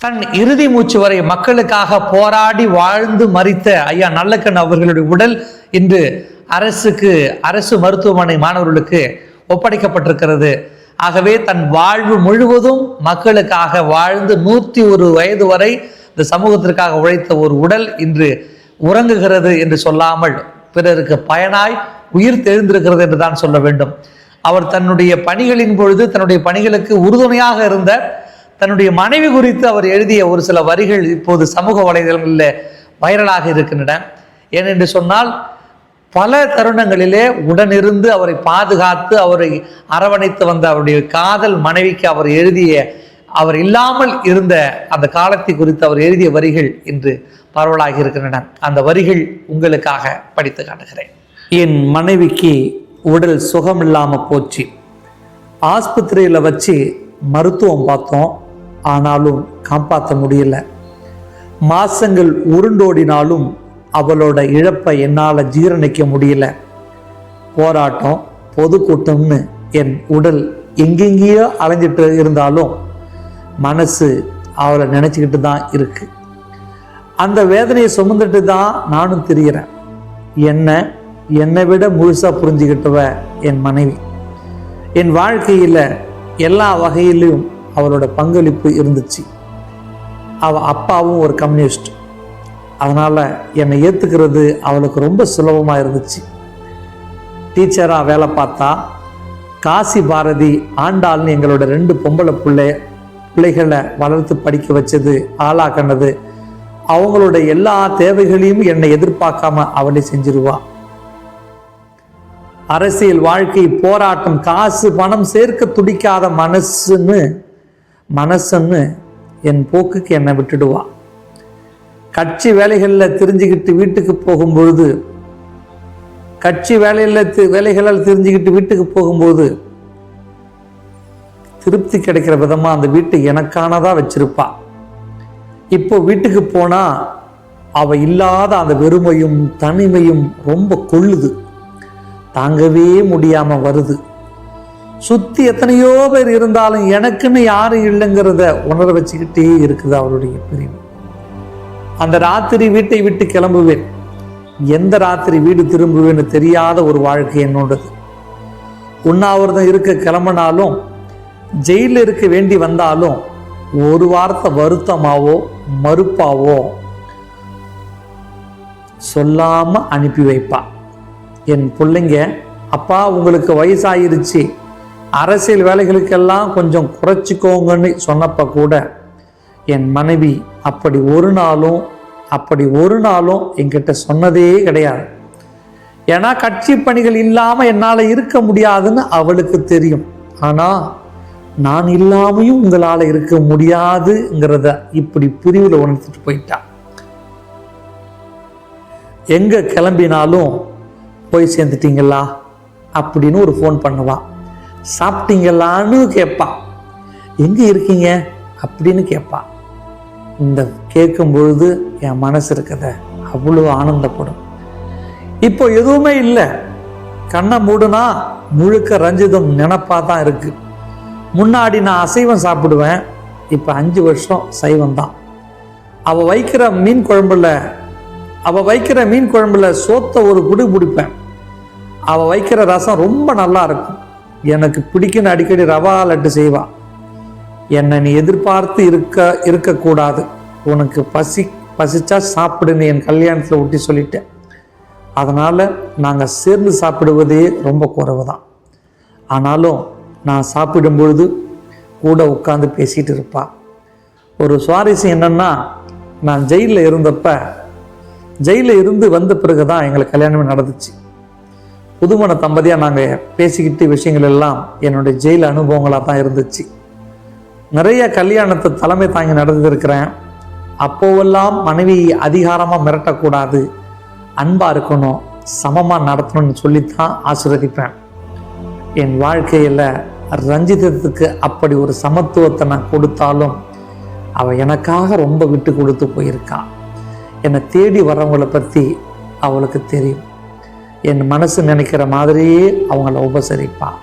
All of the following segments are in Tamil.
தன் இறுதி மூச்சு வரை மக்களுக்காக போராடி வாழ்ந்து மரித்த ஐயா நல்லக்கண் அவர்களுடைய உடல் இன்று அரசு மருத்துவமனை மாணவர்களுக்கு ஒப்படைக்கப்பட்டிருக்கிறது. ஆகவே தன் வாழ்வு முழுவதும் மக்களுக்காக வாழ்ந்து 101 வயது வரை இந்த சமூகத்திற்காக உழைத்த ஒரு உடல் இன்று உறங்குகிறது என்று சொல்லாமல் பிறருக்கு பயனாய் உயிர் தெழுந்திருக்கிறது என்று தான் சொல்ல வேண்டும். அவர் தன்னுடைய பணிகளின் பொழுது தன்னுடைய பணிகளுக்கு உறுதுணையாக இருந்த தன்னுடைய மனைவி குறித்து அவர் எழுதிய ஒரு சில வரிகள் இப்போது சமூக வலைதளங்களில் வைரலாக இருக்கின்றன. ஏனென்று சொன்னால் பல தருணங்களிலே உடனிருந்து அவரை பாதுகாத்து அவரை அரவணைத்து வந்த அவருடைய காதல் மனைவிக்கு அவர் இல்லாமல் இருந்த அந்த காலத்தை குறித்து அவர் எழுதிய வரிகள் இன்று பரவலாகி இருக்கின்றன. அந்த வரிகள் உங்களுக்காக படித்து காட்டுகிறேன். என் மனைவிக்கு உடல் சுகம் இல்லாமல் போச்சு. ஆஸ்பத்திரியில் வச்சு மருத்துவம் பார்த்தோம், ஆனாலும் காப்பாற்ற முடியல. மாசங்கள் உருண்டோடினாலும் அவளோட இழப்பை என்னால் ஜீரணிக்க முடியல. போராட்டம், பொதுக்கூட்டம்னு என் உடல் எங்கெங்கேயோ அலைஞ்சிட்டு இருந்தாலும் மனசு அவளை நினச்சிக்கிட்டு தான் இருக்கு. அந்த வேதனையை சுமந்துட்டு தான் நானும் திரிகிறேன். என்னை விட முழுசாக புரிஞ்சுக்கிட்டவ என் மனைவி. என் வாழ்க்கையில் எல்லா வகையிலும் அவளோட பங்களிப்பு இருந்துச்சு. அவள் அப்பாவும் ஒரு கம்யூனிஸ்ட், அதனால் என்னை ஏற்றுக்கிறது அவளுக்கு ரொம்ப சுலபமாக இருந்துச்சு. டீச்சராக வேலை பார்த்தா. காசி பாரதி ஆண்டாள்னு எங்களோட 2 பொம்பளை பிள்ளைகளை வளர்த்து படிக்க வச்சது, ஆளாக்கினது, அவங்களோட எல்லா தேவைகளையும் என்னை எதிர்பார்க்காம அவளே செஞ்சிருவா. அரசியல் வாழ்க்கை, போராட்டம், காசு பணம் சேர்க்க துடிக்காத மனசுன்னு என் போக்குக்கு என்னை விட்டுடுவா. கட்சி வேலைகளில் தெரிஞ்சுக்கிட்டு வீட்டுக்கு போகும்போது திருப்தி கிடைக்கிற விதமாக அந்த வீட்டை எனக்கானதாக வச்சிருப்பா. இப்போ வீட்டுக்கு போனால் அவள் இல்லாத அந்த வெறுமையும் தனிமையும் ரொம்ப கொள்ளுது, தாங்கவே முடியாமல் வருது. சுற்றி எத்தனையோ பேர் இருந்தாலும் எனக்குன்னு யாரும் இல்லைங்கிறத உணர வச்சுக்கிட்டே இருக்குது அவருடைய பிரிவு. அந்த ராத்திரி வீட்டை விட்டு கிளம்புவேன். எந்த ராத்திரி வீடு திரும்புவேன்னு தெரியாத ஒரு வாழ்க்கை என்னோடது. உண்ணாவிரதம் இருக்க கிளம்பினாலும், ஜெயிலில் இருக்க வேண்டி வந்தாலும் ஒரு வார்த்தை வருத்தமாவோ மறுப்பாவோ சொல்லாம அனுப்பி வைப்பா. என் பிள்ளைங்க, அப்பா உங்களுக்கு வயசாயிருச்சு, அரசியல் வேலைகளுக்கெல்லாம் கொஞ்சம் குறைச்சிக்கோங்கன்னு சொன்னப்ப கூட என் மனைவி அப்படி ஒரு நாளும் என்கிட்ட சொன்னதே கிடையாது. ஏன்னா கட்சி பணிகள் இல்லாமல் என்னால் இருக்க முடியாதுன்னு அவளுக்கு தெரியும். ஆனால் நான் இல்லாமையும் உங்களால் இருக்க முடியாதுங்கிறத இப்படி பிரிவில் உணர்த்திட்டு போயிட்டா. எங்கே கிளம்பினாலும் போய் சேர்ந்துட்டீங்களா அப்படின்னு ஒரு ஃபோன் பண்ணுவா. சாப்பிட்டீங்களான்னு கேட்பா. எங்கே இருக்கீங்க அப்படின்னு கேட்பா. இந்த கேட்கும் பொழுது என் மனசு இருக்கத அவ்வளோ ஆனந்தப்படும். இப்போ எதுவுமே இல்லை, கண்ணை மூடுனா முழுக்க ரஞ்சிதம் நினப்பாக தான் இருக்கு. முன்னாடி நான் அசைவம் சாப்பிடுவேன், இப்போ 5 வருஷம் சைவம் தான். அவள் வைக்கிற மீன் குழம்புல சோத்தை ஒரு குடி பிடிப்பேன். அவள் வைக்கிற ரசம் ரொம்ப நல்லா இருக்கும், எனக்கு பிடிக்குன்னு அடிக்கடி ரவா லட்டு செய்வா. என்னை நீ எதிர்பார்த்து இருக்கக்கூடாது, உனக்கு பசிச்சா சாப்பிடுன்னு என் கல்யாணத்தில் ஒட்டி சொல்லிட்டேன். அதனால் நாங்கள் சேர்ந்து சாப்பிடுவதே ரொம்ப குறைவு தான். ஆனாலும் நான் சாப்பிடும் பொழுது கூட உட்காந்து பேசிகிட்டு இருப்பா. ஒரு சுவாரஸ்யம் என்னென்னா, நான் ஜெயிலில் இருந்து வந்த பிறகு தான் எங்களுக்கு கல்யாணமே நடந்துச்சு. புதுமண தம்பதியாக நாங்கள் பேசிக்கிட்டு விஷயங்கள் எல்லாம் என்னுடைய ஜெயில் அனுபவங்களாக தான் இருந்துச்சு. நிறைய கல்யாணத்தை தலைமை தாங்கி நடந்திருக்கிறேன். அப்போவெல்லாம் மனைவி அதிகாரமாக மிரட்டக்கூடாது, அன்பாக இருக்கணும், சமமாக நடத்தணும்னு சொல்லித்தான் ஆசீர்வதிப்பேன். என் வாழ்க்கையில் ரஞ்சிதத்துக்கு அப்படி ஒரு சமத்துவத்தை நான் கொடுத்தாலும் அவள் எனக்காக ரொம்ப விட்டு கொடுத்து போயிருக்கான். என்னை தேடி வர்றவங்களை பற்றி அவளுக்கு தெரியும். என் மனசு நினைக்கிற மாதிரியே அவங்கள உபசரிப்பான்.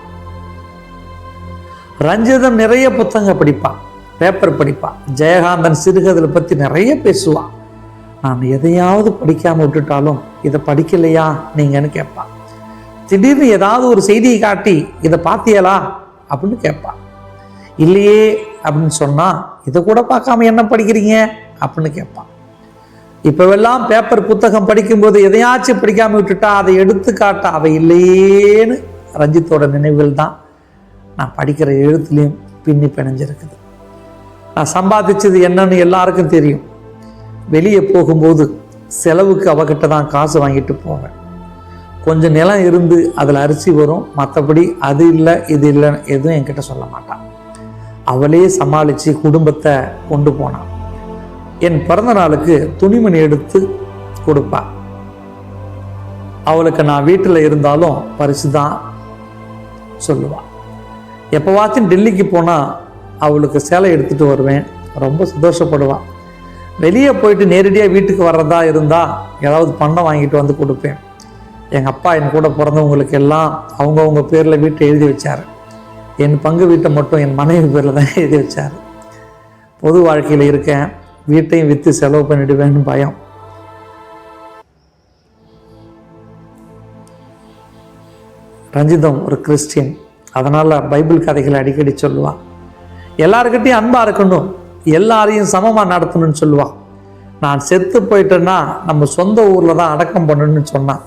ரஞ்சிதம் நிறைய புத்தகம் படிப்பான். பேப்பர் படிப்பாள். ஜெயகாந்தன் சிறுகதைகளை பற்றி நிறைய பேசுவாள். நான் எதையாவது படிக்காமல் விட்டுட்டாலும் இதை படிக்கலையா நீங்கன்னு கேட்பாள். திடீர்னு ஏதாவது ஒரு செய்தியை காட்டி இதை பார்த்தியலா அப்படின்னு கேட்பாள். இல்லையே அப்படின்னு சொன்னால் இதை கூட பார்க்காம என்ன படிக்கிறீங்க அப்படின்னு கேட்பான். இப்போவெல்லாம் பேப்பர் புத்தகம் படிக்கும்போது எதையாச்சும் படிக்காமல் விட்டுட்டா அதை எடுத்து காட்ட அவை இல்லையேன்னு ரஞ்சித்தோட நினைவுகள் தான் நான் படிக்கிற எழுத்துலேயும் பின்னி பிணைஞ்சிருக்குது. நான் சம்பாதிச்சது என்னன்னு எல்லாருக்கும் தெரியும். வெளியே போகும்போது செலவுக்கு அவகிட்ட தான் காசு வாங்கிட்டு போவேன். கொஞ்சம் நிலம் இருந்து அதில் அரிசி வரும், மற்றபடி அது இல்லை இது இல்லைன்னு எதுவும் என்கிட்ட சொல்ல மாட்டான். அவளே சமாளித்து குடும்பத்தை கொண்டு போனான். என் பிறந்த நாளுக்கு துணிமணி எடுத்து கொடுப்பாள். அவளுக்கு நான் வீட்டில் இருந்தாலும் பரிசு தான் சொல்லுவாள். எப்போவாச்சும் டெல்லிக்கு போனால் அவளுக்கு சேலை எடுத்துகிட்டு வருவேன். ரொம்ப சந்தோஷப்படுவாள். வெளியே போயிட்டு நேரடியாக வீட்டுக்கு வர்றதா இருந்தால் ஏதாவது பணம் வாங்கிட்டு வந்து கொடுப்பேன். எங்கள் அப்பா என் கூட பிறந்தவங்களுக்கு எல்லாம் அவங்கவுங்க பேரில் வீட்டை எழுதி வச்சார். என் பங்கு வீட்டை மட்டும் என் மனைவி பேரில் தான் எழுதி வச்சார். பொது வாழ்க்கையில் இருக்கேன், வீட்டையும் விற்று செலவு பண்ணிடுவேன்னு பயம். ரஞ்சிதம் ஒரு கிறிஸ்டியன், அதனால் பைபிள் கதைகளை அடிக்கடி சொல்லுவாள். எல்லாருக்கிட்டையும் அன்பாக இருக்கணும், எல்லாரையும் சமமாக நடத்தணும்னு சொல்லுவாள். நான் செத்து போயிட்டேன்னா நம்ம சொந்த ஊரில் தான் அடக்கம் பண்ணணும்னு சொன்னான்.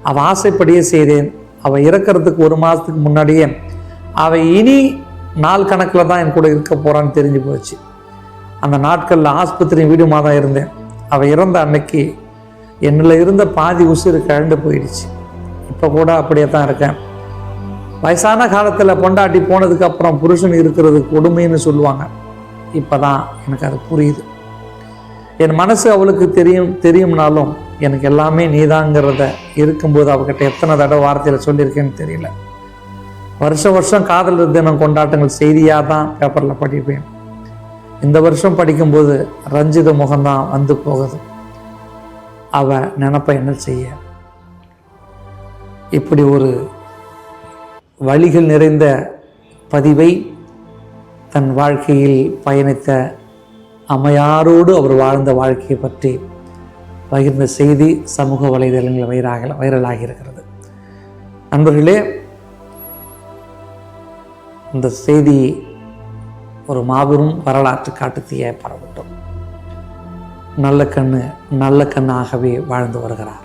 அவள் ஆசைப்படியே செய்தேன். அவள் இறக்கிறதுக்கு 1 மாதத்துக்கு முன்னாடியே அவள் இனி நாள் கணக்கில் தான் என் கூட இருக்க போகிறான்னு தெரிஞ்சு போச்சு. அந்த நாட்களில் ஆஸ்பத்திரி வீடுமா தான் இருந்தேன். அவள் இறந்த அன்னைக்கு என்னில் இருந்த பாதி உசுறு கழண்டு போயிடுச்சு. இப்போ கூட அப்படியே தான் இருக்கேன். வயசான காலத்தில் பொண்டாட்டி போனதுக்கப்புறம் புருஷன் இருக்கிறது கொடுமைன்னு சொல்லுவாங்க. இப்போ தான் எனக்கு அது புரியுது. என் மனசு அவளுக்கு தெரியும்னாலும் எனக்கு எல்லாமே நீதாங்கிறத இருக்கும்போது அவகிட்ட எத்தனை தடவை வார்த்தையில் சொல்லியிருக்கேன்னு தெரியல. வருஷம் காதலர் தினம் கொண்டாட்டங்கள் செய்தியாக தான் பேப்பரில் படிப்பேன். இந்த வருஷம் படிக்கும்போது ரஞ்சித முகம்தான் வந்து போகுது. அவள் நினப்ப என்ன செய்ய? இப்படி ஒரு வழிகள் நிறைந்த பதிவை தன் வாழ்க்கையில் பயணித்த அம்மையாரோடு அவர் வாழ்ந்த வாழ்க்கையை பற்றி பகிர்ந்த செய்தி சமூக வலைதளங்களில் வைரலாகி இருக்கிறது. நண்பர்களே, இந்த செய்தி ஒரு மாபெரும் வரலாற்று காட்டுத்தீயை பரவட்டும். நல்ல கண்ணாகவே வாழ்ந்து வருகிறார்.